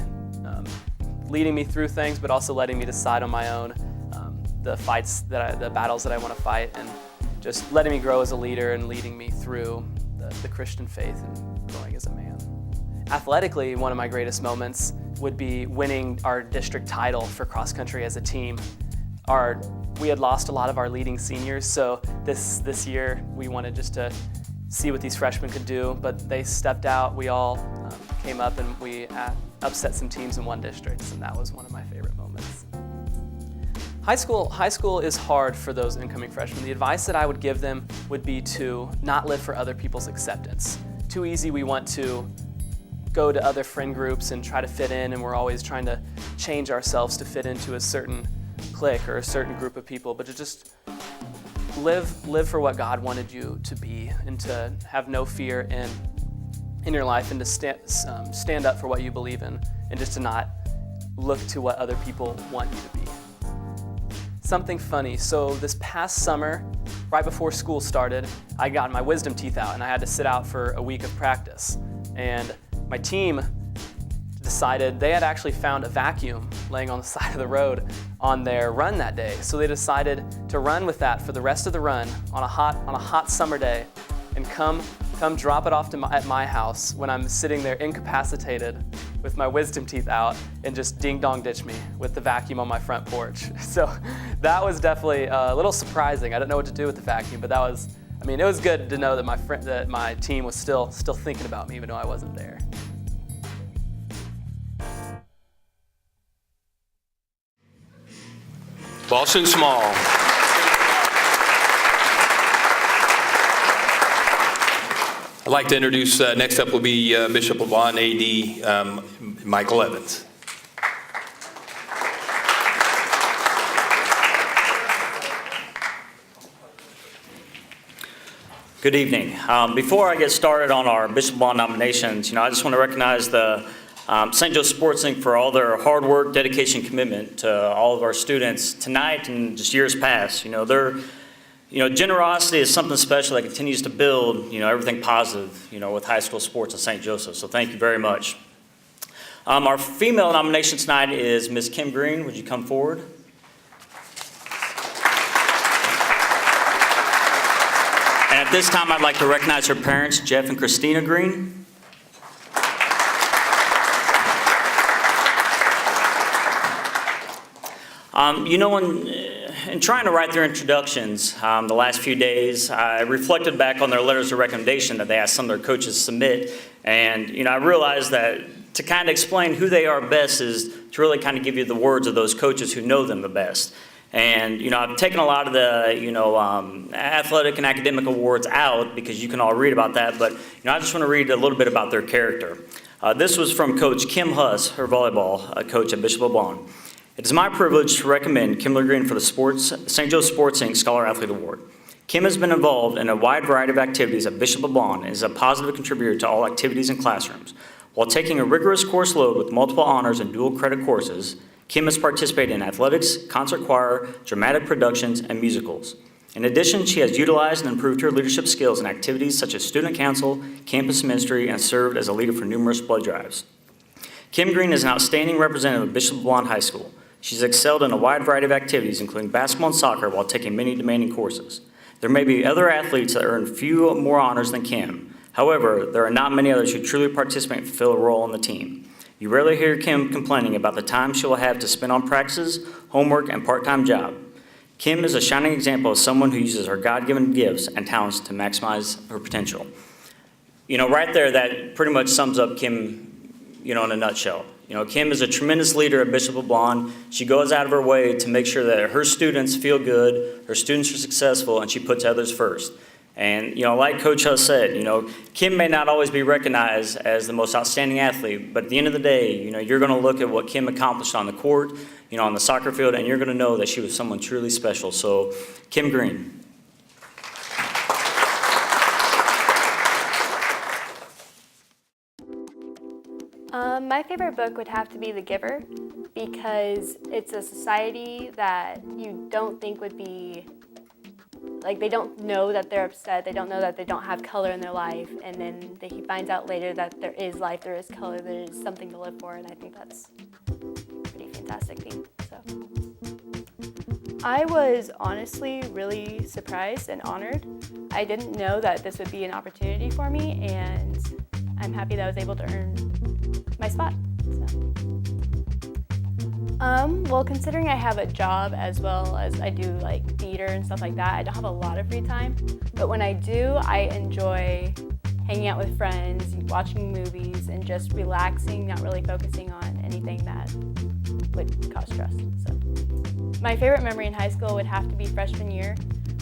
through things, but also letting me decide on my own the battles that I want to fight, and just letting me grow as a leader and leading me through the Christian faith and growing as a man. Athletically, one of my greatest moments would be winning our district title for cross country as a team. We had lost a lot of our leading seniors, so this year we wanted just to see what these freshmen could do, but they stepped out. We all came up and we upset some teams in one district, and that was one of my favorite moments. High school is hard for those incoming freshmen. The advice that I would give them would be to not live for other people's acceptance. Too easy, we want to go to other friend groups and try to fit in, and we're always trying to change ourselves to fit into a certain clique or a certain group of people, but to just live for what God wanted you to be, and to have no fear in your life, and to stand up for what you believe in, and just to not look to what other people want you to be. Something funny. So this past summer, right before school started, I got my wisdom teeth out and I had to sit out for a week of practice. And my team decided they had actually found a vacuum laying on the side of the road on their run that day. So they decided to run with that for the rest of the run on a hot summer day, and come drop it off at my house when I'm sitting there incapacitated with my wisdom teeth out, and just ding-dong ditch me with the vacuum on my front porch. So that was definitely a little surprising. I didn't know what to do with the vacuum, but it was good to know that my team was still thinking about me even though I wasn't there. Boston Small. I'd like to introduce, next up will be Bishop LeBlanc, AD Michael Evans. Good evening. Before I get started on our Bishop LeBlanc nominations, I just want to recognize the St. Joe Sports Inc. for all their hard work, dedication, commitment to all of our students tonight and just years past. Generosity is something special that continues to build, everything positive, with high school sports at St. Joseph. So thank you very much. Our female nomination tonight is Ms. Kim Green. Would you come forward? And at this time, I'd like to recognize her parents, Jeff and Christina Green. In trying to write their introductions the last few days, I reflected back on their letters of recommendation that they asked some of their coaches to submit. And, I realized that to kind of explain who they are best is to really kind of give you the words of those coaches who know them the best. And, I've taken a lot of the, athletic and academic awards out because you can all read about that, but, I just want to read a little bit about their character. This was from Coach Kim Huss, her volleyball coach at Bishop LeBlond. It is my privilege to recommend Kimberly Green for the St. Joe Sports Inc. Scholar Athlete Award. Kim has been involved in a wide variety of activities at Bishop LeBlond and is a positive contributor to all activities in classrooms. While taking a rigorous course load with multiple honors and dual credit courses, Kim has participated in athletics, concert choir, dramatic productions, and musicals. In addition, she has utilized and improved her leadership skills in activities such as student council, campus ministry, and served as a leader for numerous blood drives. Kim Green is an outstanding representative of Bishop LeBlond High School. She's excelled in a wide variety of activities, including basketball and soccer, while taking many demanding courses. There may be other athletes that earn few more honors than Kim. However, there are not many others who truly participate and fulfill a role on the team. You rarely hear Kim complaining about the time she will have to spend on practices, homework, and part-time job. Kim is a shining example of someone who uses her God-given gifts and talents to maximize her potential. Right there, that pretty much sums up Kim, in a nutshell. Kim is a tremendous leader at Bishop LeBlond. She goes out of her way to make sure that her students feel good, her students are successful, and she puts others first. And, like Coach Huss said, Kim may not always be recognized as the most outstanding athlete, but at the end of the day, you're going to look at what Kim accomplished on the court, on the soccer field, and you're going to know that she was someone truly special. So, Kim Green. My favorite book would have to be The Giver, because it's a society that you don't think would be, like, they don't know that they're upset, they don't know that they don't have color in their life, and then he finds out later that there is life, there is color, there is something to live for, and I think that's a pretty fantastic theme. So, I was honestly really surprised and honored. I didn't know that this would be an opportunity for me, and I'm happy that I was able to earn my spot. Well, considering I have a job as well as I do like theater and stuff like that, I don't have a lot of free time. But when I do, I enjoy hanging out with friends, watching movies, and just relaxing, not really focusing on anything that would cause stress. So, my favorite memory in high school would have to be freshman year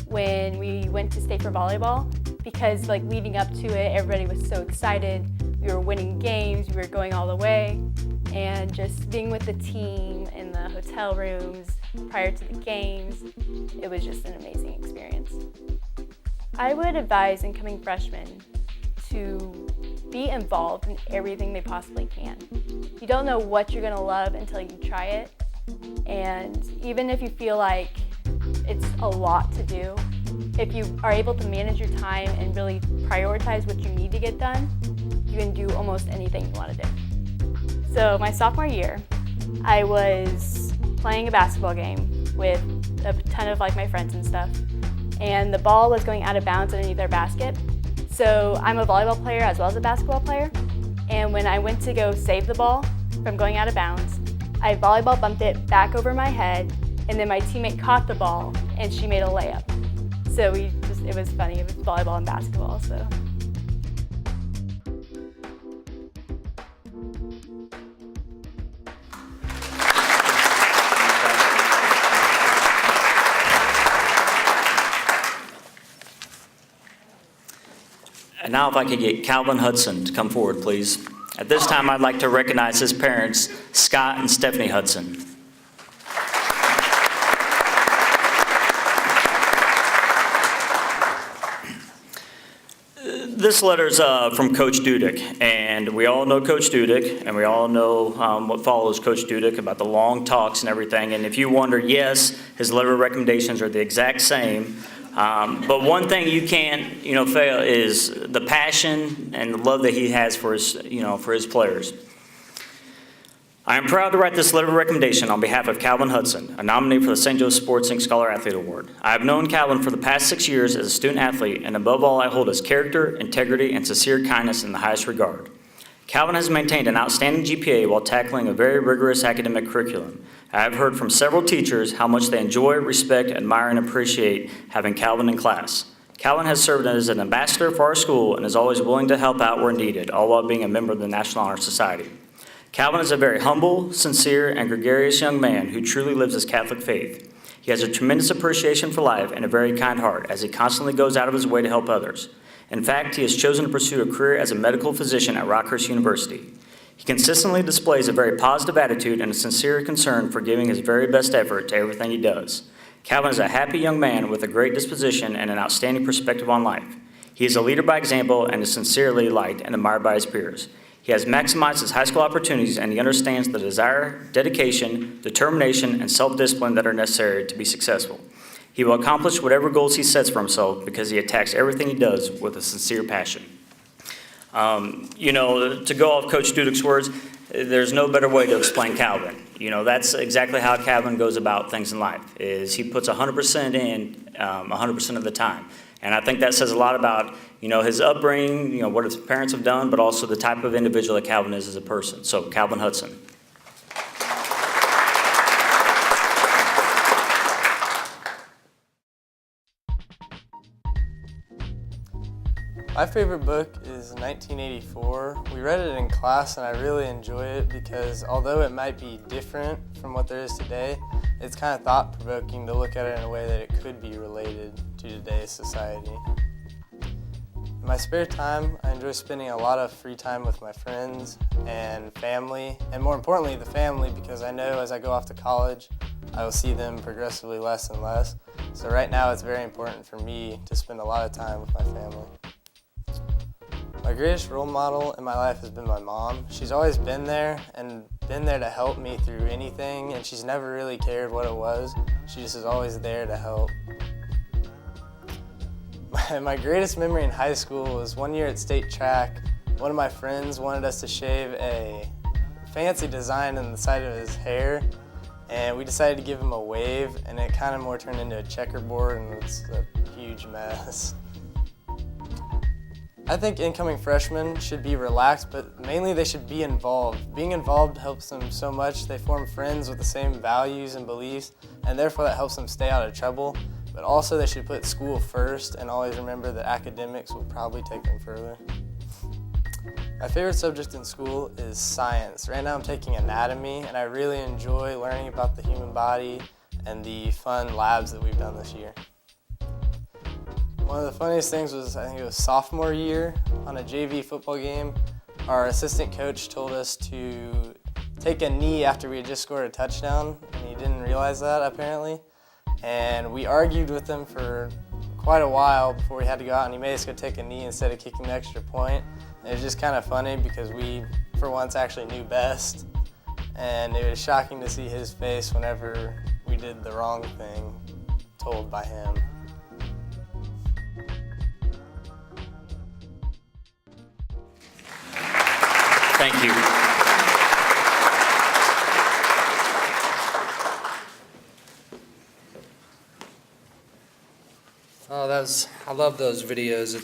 when we went to state for volleyball, because like leading up to it, everybody was so excited. We were winning games, we were going all the way, and just being with the team in the hotel rooms prior to the games, it was just an amazing experience. I would advise incoming freshmen to be involved in everything they possibly can. You don't know what you're gonna love until you try it, and even if you feel like it's a lot to do, if you are able to manage your time and really prioritize what you need to get done, you can do almost anything you want to do. So my sophomore year, I was playing a basketball game with a ton of like my friends and stuff, and the ball was going out of bounds underneath their basket. So I'm a volleyball player as well as a basketball player, and when I went to go save the ball from going out of bounds, I volleyball bumped it back over my head, and then my teammate caught the ball and she made a layup. So it was funny, it was volleyball and basketball, so. And now if I could get Calvin Hudson to come forward, please. At this time, I'd like to recognize his parents, Scott and Stephanie Hudson. This letter's from Coach Dudek, and we all know Coach Dudek, and we all know what follows Coach Dudek about the long talks and everything. And if you wonder, yes, his letter of recommendations are the exact same. But one thing you can't, fail is the passion and the love that he has for his players. I am proud to write this letter of recommendation on behalf of Calvin Hudson, a nominee for the St. Joe Sports Inc. Scholar Athlete Award. I have known Calvin for the past 6 years as a student athlete, and above all, I hold his character, integrity, and sincere kindness in the highest regard. Calvin has maintained an outstanding GPA while tackling a very rigorous academic curriculum. I have heard from several teachers how much they enjoy, respect, admire, and appreciate having Calvin in class. Calvin has served as an ambassador for our school and is always willing to help out where needed, all while being a member of the National Honor Society. Calvin is a very humble, sincere, and gregarious young man who truly lives his Catholic faith. He has a tremendous appreciation for life and a very kind heart, as he constantly goes out of his way to help others. In fact, he has chosen to pursue a career as a medical physician at Rockhurst University. He consistently displays a very positive attitude and a sincere concern for giving his very best effort to everything he does. Calvin is a happy young man with a great disposition and an outstanding perspective on life. He is a leader by example and is sincerely liked and admired by his peers. He has maximized his high school opportunities, and he understands the desire, dedication, determination, and self-discipline that are necessary to be successful. He will accomplish whatever goals he sets for himself because he attacks everything he does with a sincere passion. To go off Coach Dudek's words, there's no better way to explain Calvin. That's exactly how Calvin goes about things in life, is he puts 100% in 100% of the time. And I think that says a lot about, his upbringing, what his parents have done, but also the type of individual that Calvin is as a person. So, Calvin Hudson. My favorite book is 1984. We read it in class and I really enjoy it because although it might be different from what there is today, it's kind of thought-provoking to look at it in a way that it could be related to today's society. In my spare time, I enjoy spending a lot of free time with my friends and family, and more importantly, the family, because I know as I go off to college, I will see them progressively less and less. So right now, it's very important for me to spend a lot of time with my family. My greatest role model in my life has been my mom. She's always been there and been there to help me through anything, and she's never really cared what it was. She just is always there to help. My greatest memory in high school was one year at state track. One of my friends wanted us to shave a fancy design on the side of his hair, and we decided to give him a wave, and it kind of more turned into a checkerboard, and it's a huge mess. I think incoming freshmen should be relaxed, but mainly they should be involved. Being involved helps them so much. They form friends with the same values and beliefs, and therefore that helps them stay out of trouble. But also they should put school first and always remember that academics will probably take them further. My favorite subject in school is science. Right now I'm taking anatomy, and I really enjoy learning about the human body and the fun labs that we've done this year. One of the funniest things was, I think it was sophomore year, on a JV football game, our assistant coach told us to take a knee after we had just scored a touchdown, and he didn't realize that apparently. And we argued with him for quite a while before we had to go out, and he made us go take a knee instead of kicking the extra point. And it was just kind of funny because we, for once, actually knew best. And it was shocking to see his face whenever we did the wrong thing told by him. Thank you. Oh, I love those videos.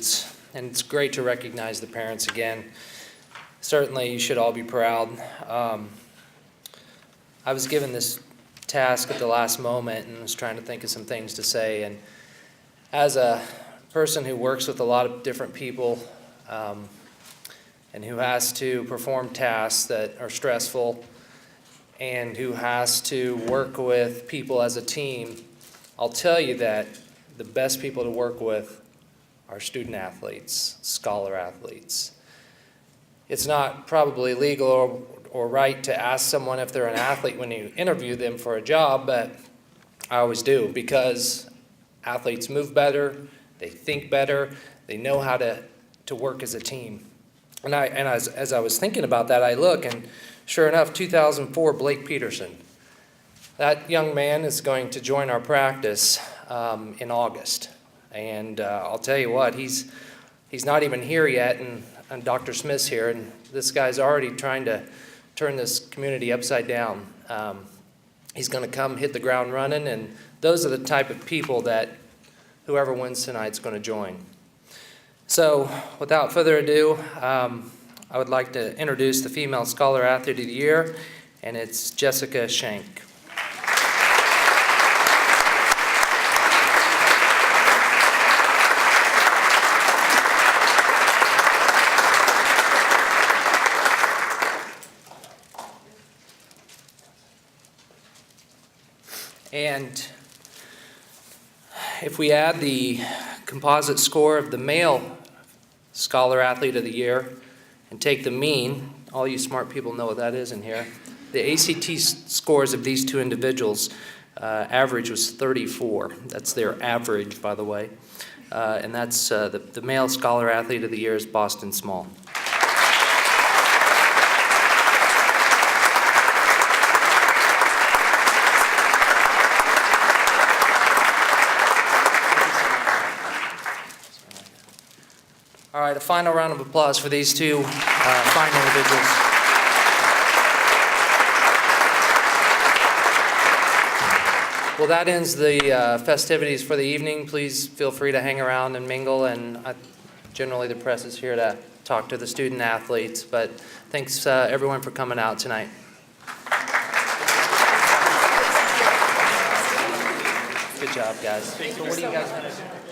It's great to recognize the parents again. Certainly, you should all be proud. I was given this task at the last moment and was trying to think of some things to say. And as a person who works with a lot of different people, and who has to perform tasks that are stressful, and who has to work with people as a team, I'll tell you that the best people to work with are student athletes, scholar athletes. It's not probably legal or right to ask someone if they're an athlete when you interview them for a job, but I always do, because athletes move better, they think better, they know how to work as a team. And as I was thinking about that, I look, and sure enough, 2004, Blake Peterson. That young man is going to join our practice in August. And I'll tell you what, he's not even here yet, and Dr. Smith's here, and this guy's already trying to turn this community upside down. He's going to come hit the ground running, and those are the type of people that whoever wins tonight's going to join. So, without further ado, I would like to introduce the Female Scholar Athlete of the Year, and it's Jessica Shank. And if we add the composite score of the male Scholar Athlete of the Year and take the mean, all you smart people know what that is in here, the ACT scores of these two individuals average was 34. That's their average, by the way. And that's the male Scholar Athlete of the Year is Boston Small. All right, a final round of applause for these two fine individuals. Well, that ends the festivities for the evening. Please feel free to hang around and mingle, and generally the press is here to talk to the student athletes, but thanks everyone for coming out tonight. Good job, guys. So what do you guys want to do?